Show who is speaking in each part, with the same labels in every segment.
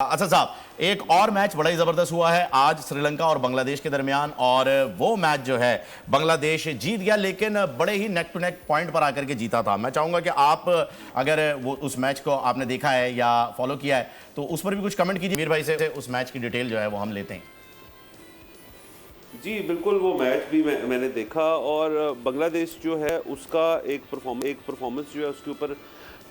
Speaker 1: अच्छा साहब, एक और मैच बड़ा ही जबरदस्त हुआ है आज श्रीलंका और बांग्लादेश के दरमियान। और वो मैच जो है बांग्लादेश जीत गया, लेकिन बड़े ही नेक टू नेक पॉइंट पर आकर के जीता था। मैं चाहूंगा कि आप अगर वो उस मैच को आपने देखा है या फॉलो किया है तो उस पर भी कुछ कमेंट कीजिए। मीर भाई से उस मैच की डिटेल जो है वो हम लेते हैं।
Speaker 2: जी बिल्कुल, वो मैच भी मैंने देखा और बांग्लादेश जो है उसका एक परफॉर्मेंस जो है उसके ऊपर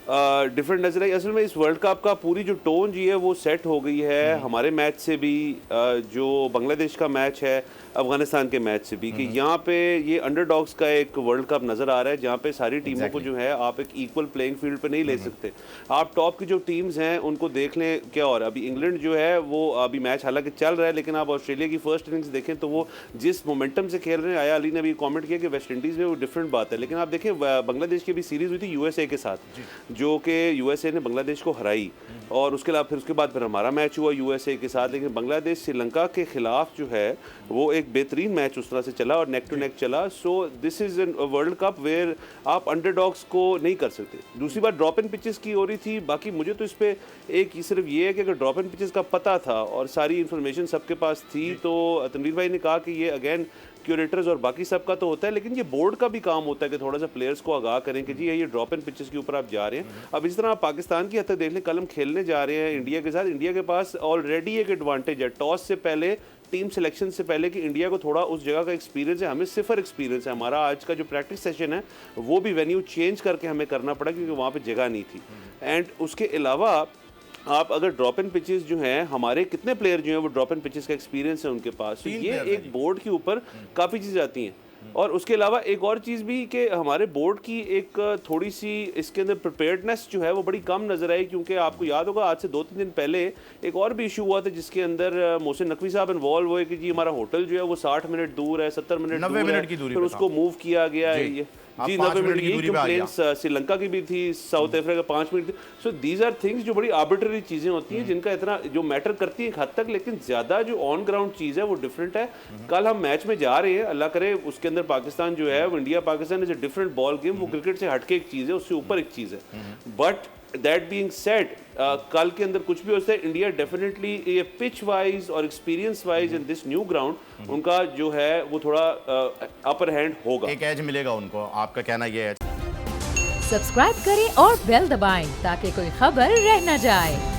Speaker 2: डिफरेंट नजर आई। असल में इस वर्ल्ड कप का पूरी जो टोन जी है वो सेट हो गई है हमारे मैच से भी, जो बांग्लादेश का मैच है अफगानिस्तान के मैच से भी, कि यहाँ पे ये अंडरडॉग्स का एक वर्ल्ड कप नज़र आ रहा है जहाँ पे सारी टीमों को जो है आप एक इक्वल प्लेइंग फील्ड पे नहीं ले सकते। आप टॉप की जो टीम्स हैं उनको देख लें क्या। और अभी इंग्लैंड जो है वो अभी मैच हालांकि चल रहा है, लेकिन आप ऑस्ट्रेलिया की फर्स्ट इनिंग्स देखें तो वो जिस मोमेंटम से खेल रहे हैं, आया अली ने भी कमेंट किया कि वेस्ट इंडीज़ में वो डिफरेंट बात है, लेकिन आप देखें बांग्लादेश की भी सीरीज़ हुई थी यूएसए के साथ, जो कि यूएसए ने बांग्लादेश को हराई, और उसके अलावा फिर उसके बाद फिर हमारा मैच हुआ यूएसए के साथ। लेकिन बांग्लादेश श्रीलंका के खिलाफ जो है वो एक बेहतरीन मैच उस तरह से चला और नेक टू नेक चला। So this is an world cup where आप अंडरडॉग्स को नहीं कर सकते। दूसरी बात ड्रॉप इन पिचेस की हो रही थी, बाकी मुझे तो इस पर एक सिर्फ ये है कि अगर ड्रॉप इन पिचेस का पता था और सारी इन्फॉर्मेशन सबके पास थी तो तनवीर भाई ने कहा कि ये अगेन क्यूरेटर्स और बाकी सब का तो होता है, लेकिन ये बोर्ड का भी काम होता है कि थोड़ा सा प्लेयर्स को आगाह करें कि जी ये ड्रॉप इन पिचेस के ऊपर आप जा रहे हैं। अब इस तरह आप पाकिस्तान की हद तक देख लें, कल हम खेलने जा रहे हैं इंडिया के साथ। इंडिया के पास ऑलरेडी एक एडवांटेज है टॉस से पहले, टीम सिलेक्शन से पहले, कि इंडिया को थोड़ा उस जगह का एक्सपीरियंस है, हमें सिफर एक्सपीरियंस है। हमारा आज का जो प्रैक्टिस सेशन है वो भी वेन्यू चेंज करके हमें करना पड़ा क्योंकि वहाँ पर जगह नहीं थी। एंड उसके अलावा आप अगर ड्रॉप इन पिचेस जो हैं, हमारे कितने प्लेयर जो हैं वो ड्रॉप इन पिचेस का एक्सपीरियंस है उनके पास, तो ये एक बोर्ड के ऊपर काफ़ी चीज़ें आती हैं। और उसके अलावा एक और चीज़ भी कि हमारे बोर्ड की एक थोड़ी सी इसके अंदर प्रिपेयर्डनेस जो है वो बड़ी कम नज़र आई, क्योंकि आपको याद होगा आज से 2-3 दिन पहले एक और भी इशू हुआ था जिसके अंदर मोहसिन नकवी साहब इन्वॉल्व हुए कि जी हमारा होटल जो है वो 60 मिनट दूर है, 70 मिनट
Speaker 1: 90 मिनट की दूरी,
Speaker 2: फिर उसको मूव किया गया है। ये जी 90 मिनट की कंप्लेंट्स श्रीलंका की भी थी, साउथ अफ्रीका 5 मिनट थी। सो दीज आर थिंग्स जो बड़ी आर्बिट्ररी चीज़ें होती हैं जिनका इतना जो मैटर करती है एक हद तक, लेकिन ज़्यादा जो ऑन ग्राउंड चीज़ है वो डिफरेंट है। कल हम मैच में जा रहे हैं, अल्लाह करे उसके अंदर पाकिस्तान जो है वो India Pakistan is a different ball game, वो क्रिकेट से हटके एक चीज़ है, उससे ऊपर एक चीज़ है। बट दैट बीइंग सेड, कल के अंदर कुछ भी हो सकता है। इंडिया डेफिनेटली ये पिच वाइज और experience wise in this new ground उनका जो है वो थोड़ा अपर हैंड होगा,
Speaker 1: एक एज मिलेगा उनको। आपका कहना यह है।
Speaker 3: सब्सक्राइब करें और बेल दबाएं ताकि कोई खबर रह न जाए।